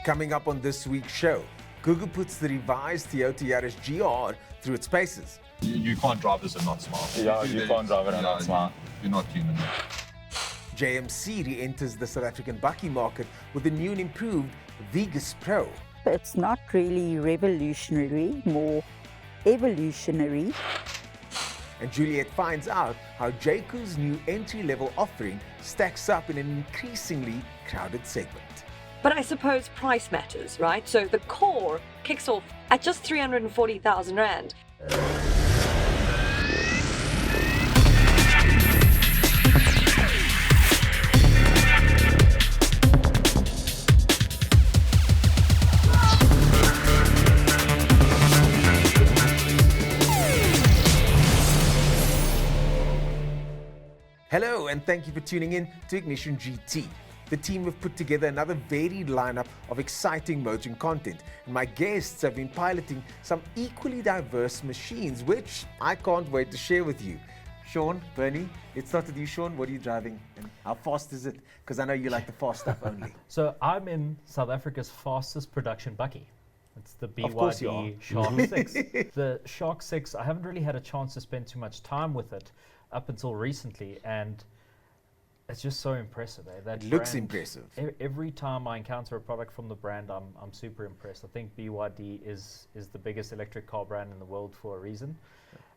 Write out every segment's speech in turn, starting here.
Coming up on this week's show, Gugu puts the revised Toyota Yaris GR through its paces. You can't drive this and not smile. Yeah, you can't drive it and not smile. You're not human. JMC re-enters the South African bakkie market with the new and improved Vigus Pro. It's not really revolutionary, more evolutionary. And Juliet finds out how Jaecoo's new entry-level offering stacks up in an increasingly crowded segment. But I suppose price matters, right? So the core kicks off at just 340,000 Rand. Hello, and thank you for tuning in to Ignition GT. The team have put together another varied lineup of exciting motoring content, and my guests have been piloting some equally diverse machines, which I can't wait to share with you. Sean, Bernie, let's start with you, Sean. What are you driving, and how fast is it? Because I know you like the fast stuff only. So I'm in South Africa's fastest production bakkie. It's the course you BYD Shark 6. The Shark 6, I haven't really had a chance to spend too much time with it up until recently, and it's just so impressive. That It looks brand, impressive. Every time I encounter a product from the brand, I'm super impressed. I think BYD is the biggest electric car brand in the world for a reason.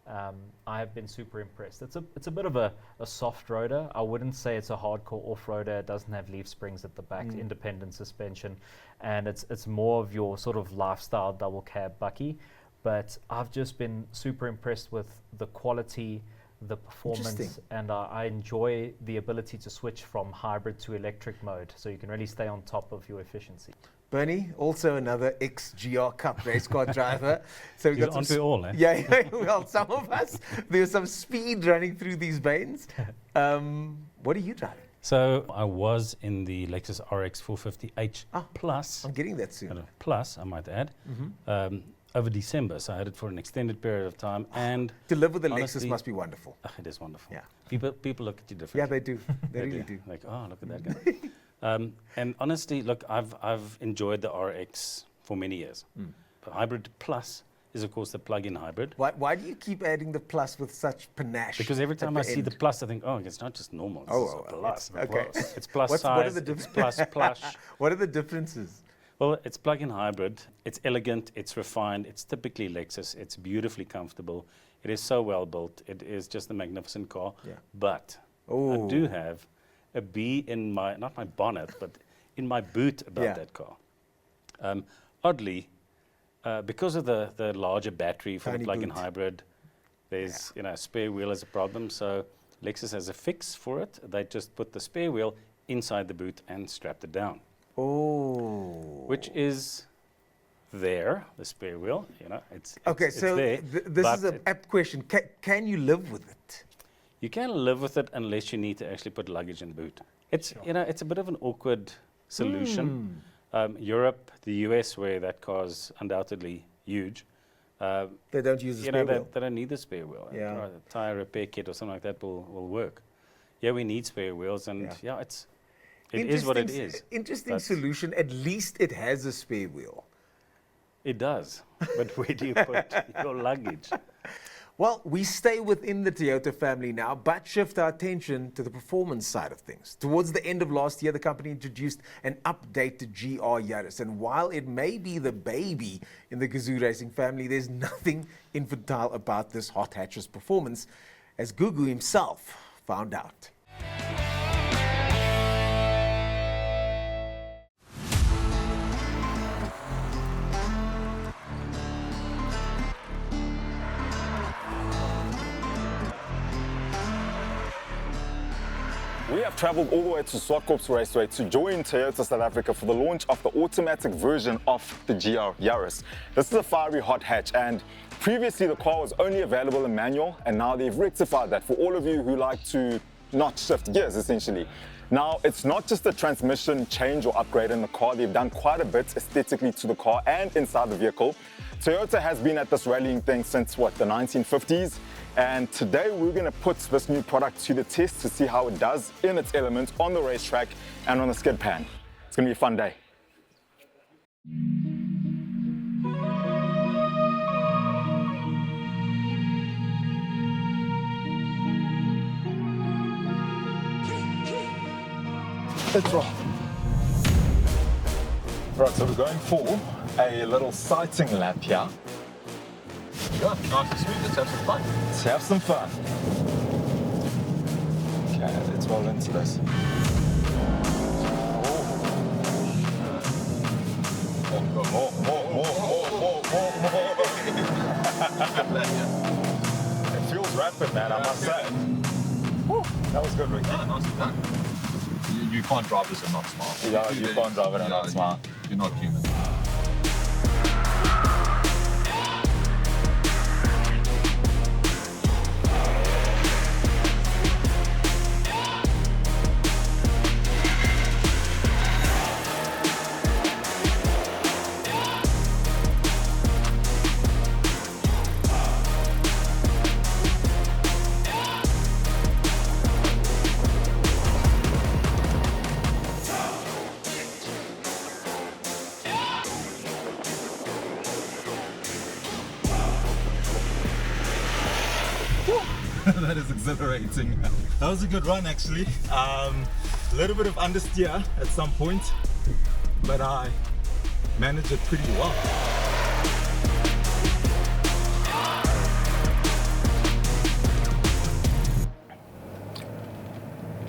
I have been super impressed. It's a bit of a soft roader. I wouldn't say it's a hardcore off-roader. It doesn't have leaf springs at the back, independent suspension, and it's more of your sort of lifestyle double cab bakkie. But I've just been super impressed with the quality, the performance, and I enjoy the ability to switch from hybrid to electric mode, so you can really stay on top of your efficiency. Bernie, also another ex-GR Cup race car driver. So we got onto it all, eh? Yeah, well, some of us, there's some speed running through these veins. What are you driving? So I was in the Lexus RX 450h Plus. I'm getting that soon. Plus, I might add. Over December, so I had it for an extended period of time. And To live with the honestly, Lexus must be wonderful. It is wonderful. Yeah. People look at you differently. Yeah, they do. They really do. Like, oh, look at that guy. And honestly, look, I've enjoyed the RX for many years. The Hybrid Plus is, of course, the plug-in hybrid. Why do you keep adding the Plus with such panache? Because every time I see the Plus, I think, oh, it's not just normal. It's a plus. Okay. It's plus size. What are the it's plus plush. What are the differences? Well, it's plug-in hybrid. It's elegant. It's refined. It's typically Lexus. It's beautifully comfortable. It is so well built. It is just a magnificent car. Yeah. But I do have a bee in my, not my bonnet, but in my boot about that car. Oddly, because of the larger battery for Tiny the plug-in boot. hybrid, there's a spare wheel is a problem. So Lexus has a fix for it. They just put the spare wheel inside the boot and strapped it down. Which is there, the spare wheel, it's Okay, it's so there, this is but an apt question. Can you live with it? you can live with it unless you need to actually put luggage in the boot. It's it's a bit of an awkward solution. Europe, the US, where that car's undoubtedly huge, They don't use the spare wheel. they don't need the spare wheel. Yeah. A tire repair kit or something like that will work. Yeah, we need spare wheels, and it is what it is. Interesting solution. At least it has a spare wheel. It does, but where do you put your luggage? Well, we stay within the Toyota family now, but shift our attention to the performance side of things. Towards the end of last year, the company introduced an updated GR Yaris. And while it may be the baby in the Gugu racing family, there's nothing infantile about this hot hatch's performance, as Gugu himself found out. We have travelled all the way to Swartkorps Raceway to join Toyota South Africa for the launch of the automatic version of the GR Yaris. This is a fiery hot hatch, and previously the car was only available in manual, and now they've rectified that for all of you who like to not shift gears, essentially. Now, it's not just a transmission change or upgrade in the car. They've done quite a bit aesthetically to the car and inside the vehicle. Toyota has been at this rallying thing since, the 1950s? And today we're going to put this new product to the test to see how it does in its element on the racetrack and on the skid pan. It's going to be a fun day. Let's roll. Right, so we're going for a little sighting lap here. Yeah, nice and sweet. Let's have some fun. Let's have some fun. Okay, let's roll into this. It feels rapid, man, I must say. Woo, that was good, Rick. Yeah, nicely done. You can't drive this and not smile. Yeah, you can't drive it and not smile. You're not human. That is exhilarating. That was a good run, actually. A little bit of understeer at some point, but I managed it pretty well.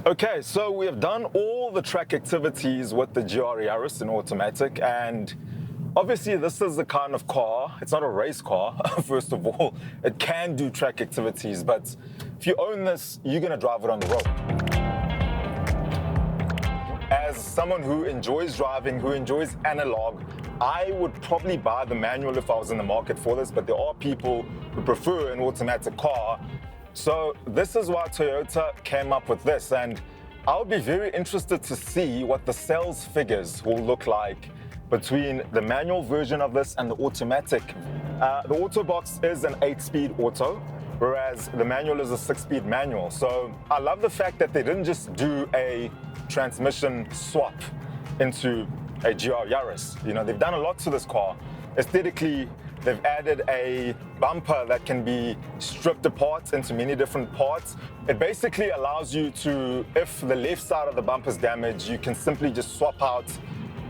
Okay, so we have done all the track activities with the GR Yaris in automatic, and obviously this is the kind of car, it's not a race car, first of all. It can do track activities, but if you own this, you're gonna drive it on the road. As someone who enjoys driving, who enjoys analog, I would probably buy the manual if I was in the market for this, but there are people who prefer an automatic car. So this is why Toyota came up with this, and I would be very interested to see what the sales figures will look like between the manual version of this and the automatic. The auto box is an 8-speed auto, whereas the manual is a 6-speed manual. So I love the fact that they didn't just do a transmission swap into a GR Yaris. You know, they've done a lot to this car. Aesthetically, they've added a bumper that can be stripped apart into many different parts. It basically allows you to, if the left side of the bumper is damaged, you can simply just swap out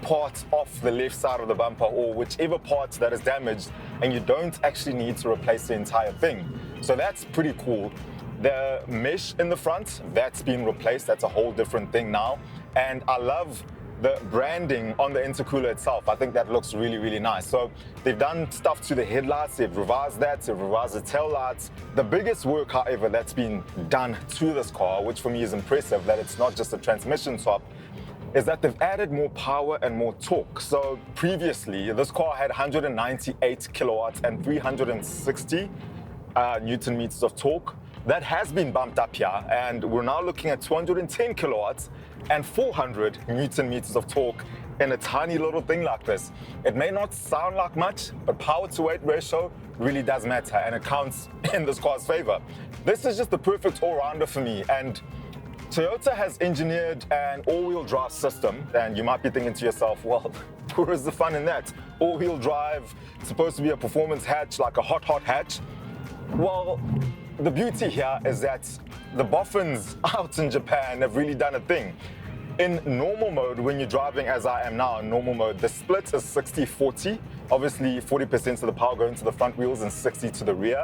parts off the left side of the bumper or whichever parts that is damaged, and you don't actually need to replace the entire thing. So that's pretty cool. The mesh in the front, that's been replaced. That's a whole different thing now. And I love the branding on the intercooler itself. I think that looks really, really nice. So they've done stuff to the headlights, they've revised that, they've revised the tail lights. The biggest work, however, that's been done to this car, which for me is impressive, that it's not just a transmission swap, is that they've added more power and more torque. So previously, this car had 198 kilowatts and 360 Newton meters of torque. That has been bumped up here, and we're now looking at 210 kilowatts and 400 Newton meters of torque in a tiny little thing like this. It may not sound like much, but power to weight ratio really does matter, and it counts in this car's favor. This is just the perfect all-rounder for me, and Toyota has engineered an all-wheel drive system, and you might be thinking to yourself, well, where is the fun in that? All-wheel drive, it's supposed to be a performance hatch, like a hot hatch. Well, the beauty here is that the boffins out in Japan have really done a thing. In normal mode, when you're driving as I am now in normal mode, the split is 60-40. Obviously, 40% of the power going to the front wheels and 60 to the rear.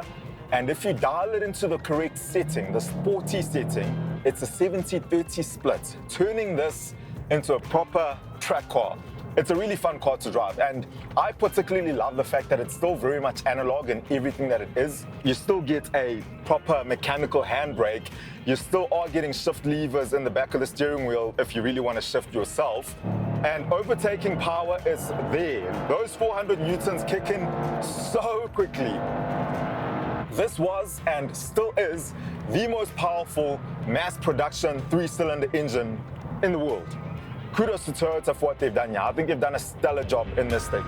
And if you dial it into the correct setting, the sporty setting, it's a 70-30 split, turning this into a proper track car. It's a really fun car to drive, and I particularly love the fact that it's still very much analog in everything that it is. You still get a proper mechanical handbrake. You still are getting shift levers in the back of the steering wheel if you really want to shift yourself. And overtaking power is there. Those 400 newtons kick in so quickly. This was and still is the most powerful mass production 3-cylinder engine in the world. Kudos to Toyota for what they've done here. I think they've done a stellar job in this thing.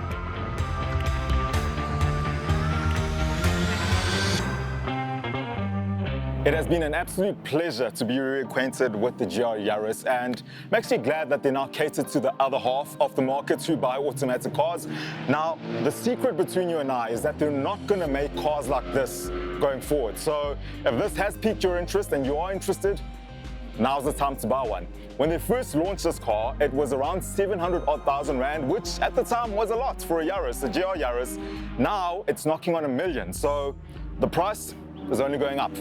It has been an absolute pleasure to be reacquainted with the GR Yaris, and I'm actually glad that they now cater to the other half of the market who buy automatic cars. Now, the secret between you and I is that they're not going to make cars like this going forward. So if this has piqued your interest and you are interested, now's the time to buy one. When they first launched this car, it was around 700,000 Rand, which at the time was a lot for a Yaris, a GR Yaris. Now it's knocking on $1 million, so the price is only going up.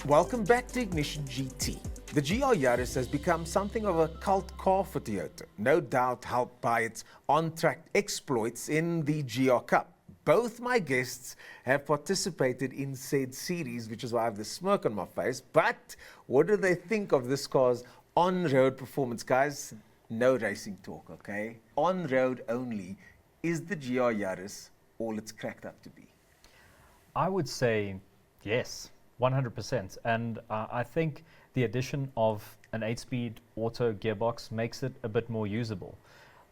Welcome back to Ignition GT. The GR Yaris has become something of a cult car for Toyota, no doubt helped by its on-track exploits in the GR Cup. Both my guests have participated in said series, which is why I have the smirk on my face. But what do they think of this car's on-road performance? Guys, no racing talk, okay? On-road only. Is the GR Yaris all it's cracked up to be? I would say yes. 100%. And I think the addition of an 8-speed auto gearbox makes it a bit more usable.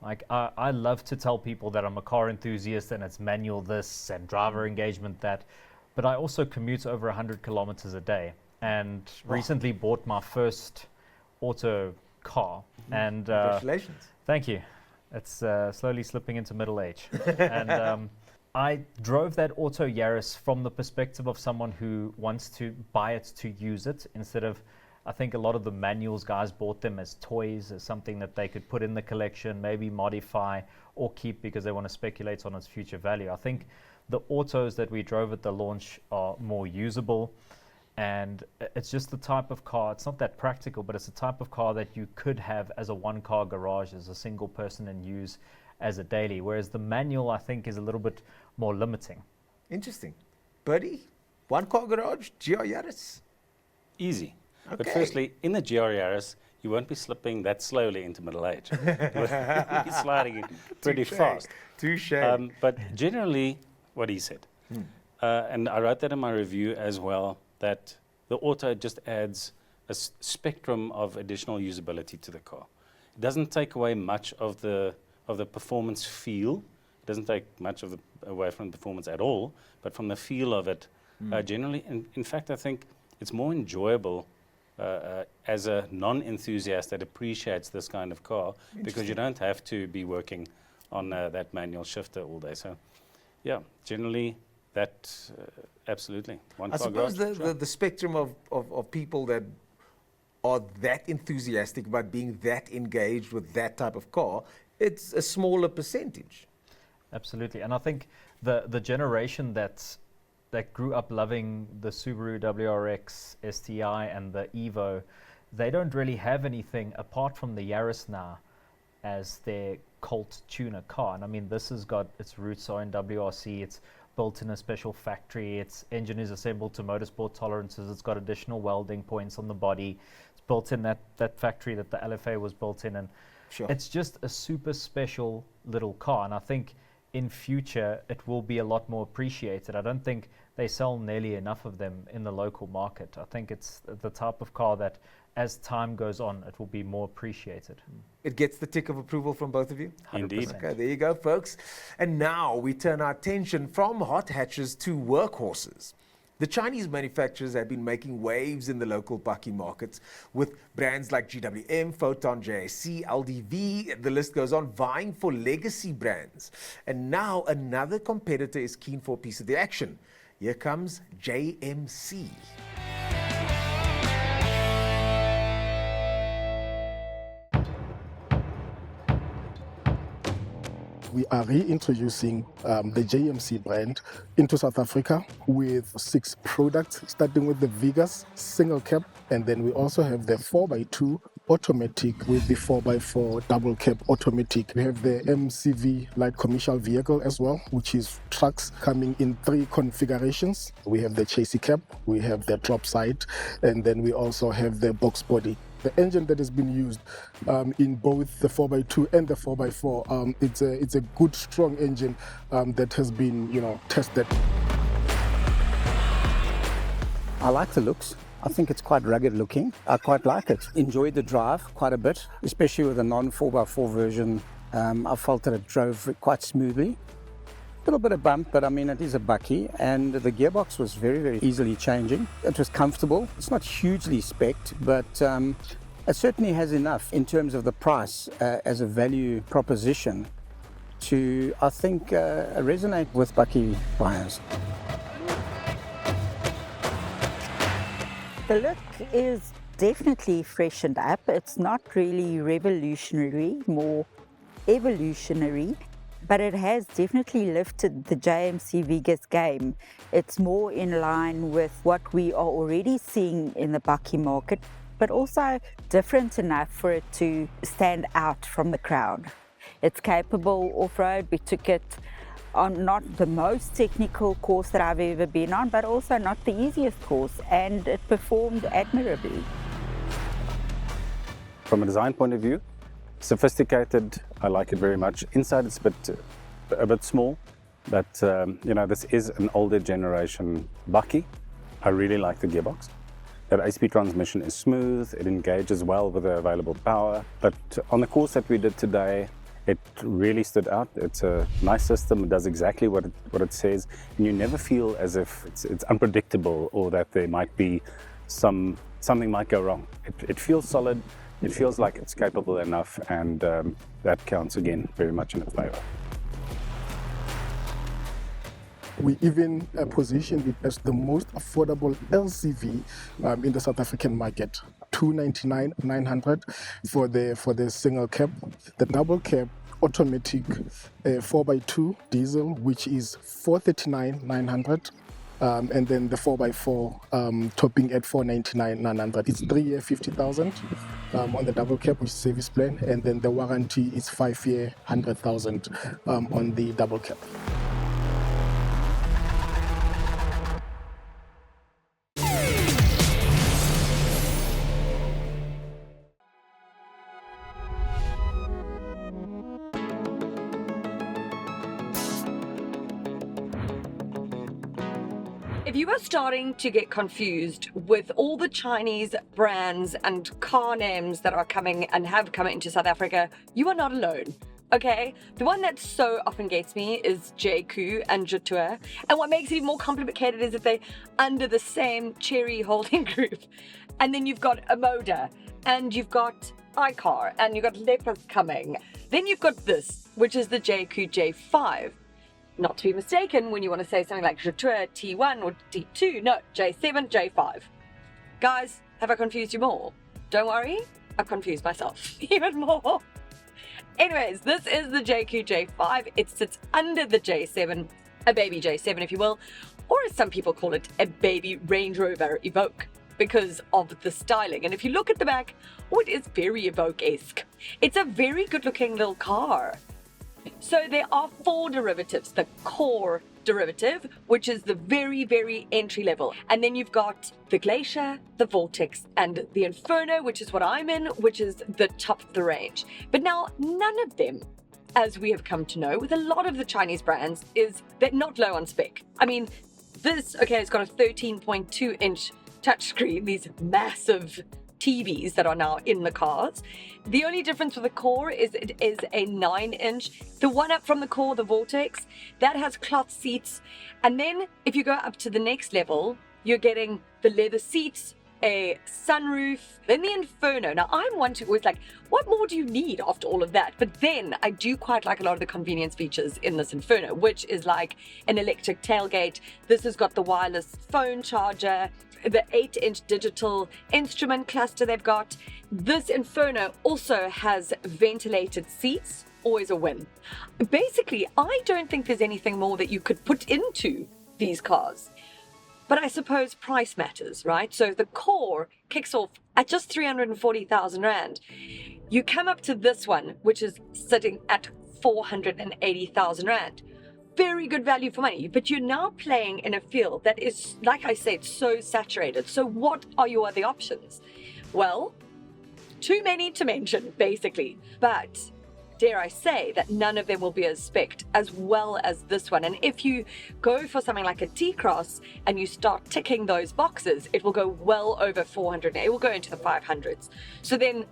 Like I love to tell people that I'm a car enthusiast and it's manual this and driver engagement that, but I also commute over 100 kilometers a day and recently bought my first auto car. And Congratulations. Thank you. It's slowly slipping into middle age. And I drove that auto Yaris from the perspective of someone who wants to buy it to use it instead of, I think a lot of the manuals guys bought them as toys, as something that they could put in the collection, maybe modify or keep because they want to speculate on its future value. I think the autos that we drove at the launch are more usable, and it's just the type of car, it's not that practical, but it's the type of car that you could have as a one-car garage, as a single person and use as a daily, whereas the manual I think is a little bit more limiting. Interesting. Birdie, one-car garage, GR Yaris? Easy. Okay. But firstly, in the GR Yaris, you won't be slipping that slowly into middle age. You'll be sliding pretty fast. Touche. But generally, what he said, and I wrote that in my review as well, that the auto just adds a spectrum of additional usability to the car. It doesn't take away much of the performance feel. It doesn't take much away from performance at all, but from the feel of it, generally, in fact, I think it's more enjoyable as a non-enthusiast that appreciates this kind of car because you don't have to be working on that manual shifter all day. So, yeah, generally, that absolutely. I suppose the spectrum of people that are that enthusiastic about being that engaged with that type of car, it's a smaller percentage. Absolutely. And I think the generation that grew up loving the Subaru WRX STI and the Evo, they don't really have anything apart from the Yaris now as their cult tuner car. And I mean, this has got its roots are in WRC, it's built in a special factory, its engine is assembled to motorsport tolerances, it's got additional welding points on the body, it's built in that factory that the LFA was built in, and it's just a super special little car. And I think in future it will be a lot more appreciated. I don't think they sell nearly enough of them in the local market. I think it's the type of car that as time goes on, it will be more appreciated. It gets the tick of approval from both of you? 100%. Indeed. Okay, there you go, folks. And now we turn our attention from hot hatches to workhorses. The Chinese manufacturers have been making waves in the local bakkie markets with brands like GWM, Photon, JAC, LDV, the list goes on, vying for legacy brands. And now another competitor is keen for a piece of the action. Here comes JMC. We are reintroducing the JMC brand into South Africa with 6 products, starting with the Vigus single cab, and then we also have the 4x2 automatic with the 4x4 double cab automatic. We have the MCV light commercial vehicle as well, which is trucks coming in 3 configurations. We have the chassis cab, we have the drop side, and then we also have the box body. The engine that has been used in both the 4x2 and the 4x4, it's a good, strong engine that has been, tested. I like the looks. I think it's quite rugged looking. I quite like it. Enjoyed the drive quite a bit, especially with the non 4x4 version. I felt that it drove quite smoothly. little bit of bump, but I mean, it is a bakkie, and the gearbox was very, very easily changing. It was comfortable. It's not hugely spec'd, but it certainly has enough in terms of the price as a value proposition to, I think, resonate with bakkie buyers. The look is definitely freshened up. It's not really revolutionary, more evolutionary, but it has definitely lifted the JMC Vigus game. It's more in line with what we are already seeing in the bakkie market, but also different enough for it to stand out from the crowd. It's capable off-road. We took it on not the most technical course that I've ever been on, but also not the easiest course, and it performed admirably. From a design point of view, sophisticated, I like it very much. Inside it's a bit small, but you know, this is an older generation bakkie. I really like the gearbox. That 8-speed transmission is smooth, it engages well with the available power, but on the course that we did today, it really stood out. It's a nice system, it does exactly what it says, and you never feel as if it's unpredictable or that there might be something might go wrong. It feels solid, it feels like it's capable enough, and that counts again very much in its favor. We even positioned it as the most affordable LCV in the South African market. 299,900 for the single cab. The double cab automatic 4x2 diesel, which is 439,900. And then the 4x4 topping at 499,900. It's 3 year 50,000 on the double cab, which is service plan, and then the warranty is 5 year 100,000 on the double cab. If you are starting to get confused with all the Chinese brands and car names that are coming and have come into South Africa, you are not alone. Okay, the one that so often gets me is Jaecoo and Juliet, and what makes it even more complicated is that they're under the same Cherry holding group. And then you've got Amoda, and you've got iCar, and you've got Leopard coming. Then you've got this, which is the Jaecoo J5. Not to be mistaken when you want to say something like Juliet T1 or T2. No, J7, J5. Guys, have I confused you more? Don't worry, I've confused myself even more. Anyways, this is the Jaecoo J5. It sits under the J7, a baby J7 if you will, or as some people call it, a baby Range Rover Evoque, because of the styling. And if you look at the back, oh, it is very Evoque-esque. It's a very good looking little car. So there are 4 derivatives. The core derivative, which is the very, very entry level. And then you've got the Glacier, the Vortex, and the Inferno, which is what I'm in, which is the top of the range. But now, none of them, as we have come to know with a lot of the Chinese brands, is they're not low on spec. I mean, this, okay, it's got a 13.2-inch touchscreen, these massive TVs that are now in the cars. The only difference with the core is it is a 9-inch. The one up from the core, the Vortex, that has cloth seats. And then if you go up to the next level, you're getting the leather seats, a sunroof, then the Inferno. Now I'm one to always like, what more do you need after all of that? But then I do quite like a lot of the convenience features in this Inferno, which is like an electric tailgate. This has got the wireless phone charger, the 8-inch digital instrument cluster they've got. This Inferno also has ventilated seats, always a win. Basically, I don't think there's anything more that you could put into these cars. But I suppose price matters, right? So the core kicks off at just 340,000 Rand. You come up to this one, which is sitting at 480,000 Rand. Very good value for money, but you're now playing in a field that is, like I said, so saturated. So what are your other options? Well, too many to mention, basically. But dare I say that none of them will be as spec'd as well as this one. And if you go for something like a T-Cross and you start ticking those boxes, it will go well over 400. It will go into the 500s. So then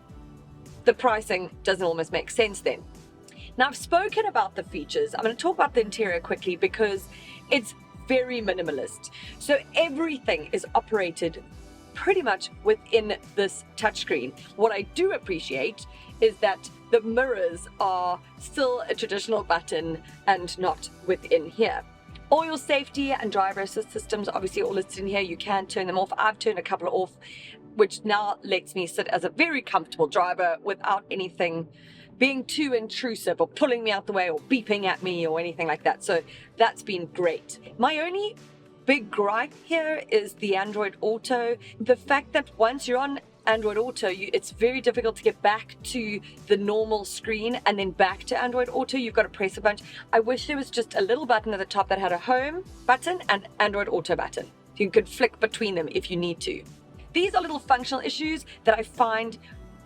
the pricing doesn't almost make sense then. Now, I've spoken about the features. I'm going to talk about the interior quickly because it's very minimalist. So everything is operated pretty much within this touchscreen. What I do appreciate is that the mirrors are still a traditional button and not within here. All your safety and driver assist systems obviously all listed in here. You can turn them off. I've turned a couple off, which now lets me sit as a very comfortable driver without anything being too intrusive or pulling me out the way or beeping at me or anything like that. So that's been great. My only big gripe here is the Android Auto. The fact that once you're on Android Auto, it's very difficult to get back to the normal screen and then back to Android Auto. You've got to press a bunch. I wish there was just a little button at the top that had a home button and Android Auto button. You could flick between them if you need to. These are little functional issues that I find.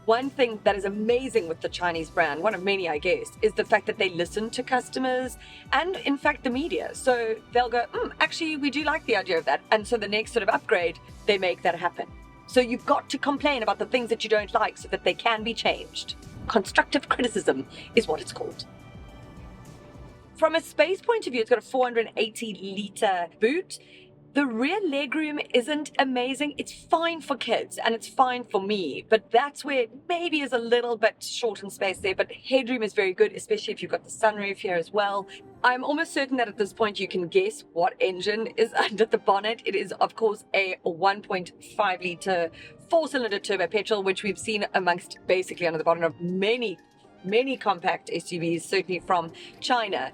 One thing that is amazing with the Chinese brand, one of many I guess, is the fact that they listen to customers and in fact the media. So they'll go, actually we do like the idea of that. And so the next sort of upgrade, they make that happen. So you've got to complain about the things that you don't like so that they can be changed. Constructive criticism is what it's called. From a space point of view, it's got a 480-litre boot. The rear legroom isn't amazing. It's fine for kids and it's fine for me, but that's where it maybe is a little bit short in space there, but headroom is very good, especially if you've got the sunroof here as well. I'm almost certain that at this point you can guess what engine is under the bonnet. It is, of course, a 1.5 litre 4-cylinder turbo petrol, which we've seen amongst basically under the bonnet of many compact SUVs, certainly from China.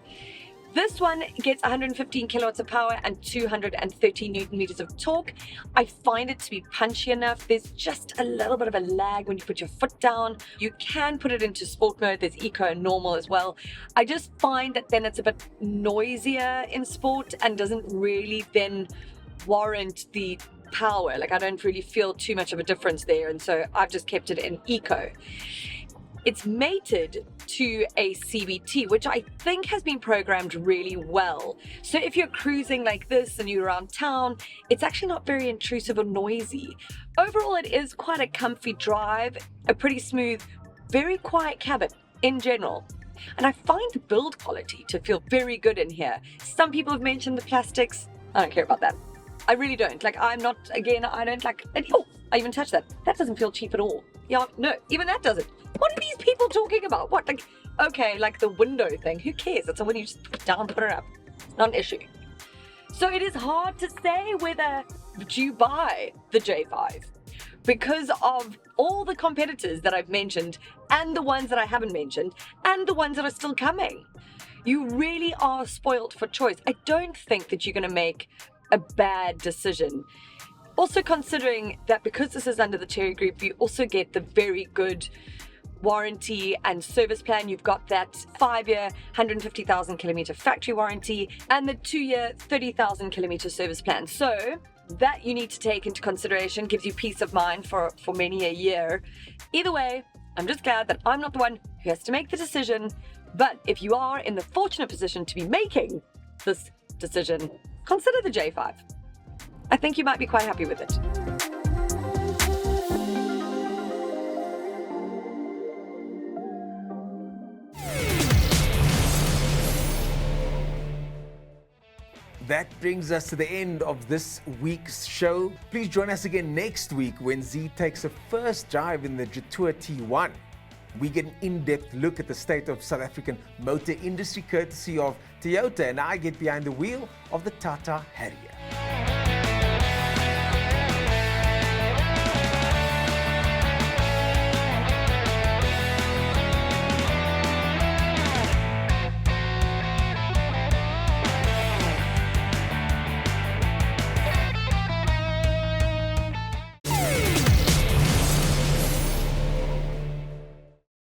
This one gets 115 kilowatts of power and 230 Newton meters of torque. I find it to be punchy enough. There's just a little bit of a lag when you put your foot down. You can put it into sport mode. There's eco and normal as well. I just find that then it's a bit noisier in sport and doesn't really then warrant the power. Like I don't really feel too much of a difference there. And so I've just kept it in eco. It's mated to a CVT, which I think has been programmed really well. So if you're cruising like this and you're around town, it's actually not very intrusive or noisy. Overall, it is quite a comfy drive, a pretty smooth, very quiet cabin in general. And I find the build quality to feel very good in here. Some people have mentioned the plastics. I don't care about that. I really don't. Like, I don't like, oh, I even touched that. That doesn't feel cheap at all. Yeah, no, even that doesn't. What are these people talking about? What, like, okay, like the window thing. Who cares? It's a window you just put down, put it up. Not an issue. So it is hard to say whether you buy the J5 because of all the competitors that I've mentioned and the ones that I haven't mentioned and the ones that are still coming. You really are spoiled for choice. I don't think that you're going to make a bad decision. Also considering that because this is under the Cherry Group, you also get the very good warranty and service plan. You've got that 5-year, 150,000 kilometer factory warranty and the 2-year, 30,000 kilometer service plan. So that you need to take into consideration, gives you peace of mind for many a year. Either way, I'm just glad that I'm not the one who has to make the decision. But if you are in the fortunate position to be making this decision, consider the J5. I think you might be quite happy with it. That brings us to the end of this week's show. Please join us again next week when Z takes a first drive in the Jaecoo T1. We get an in-depth look at the state of South African motor industry courtesy of Toyota, and I get behind the wheel of the Tata Harrier.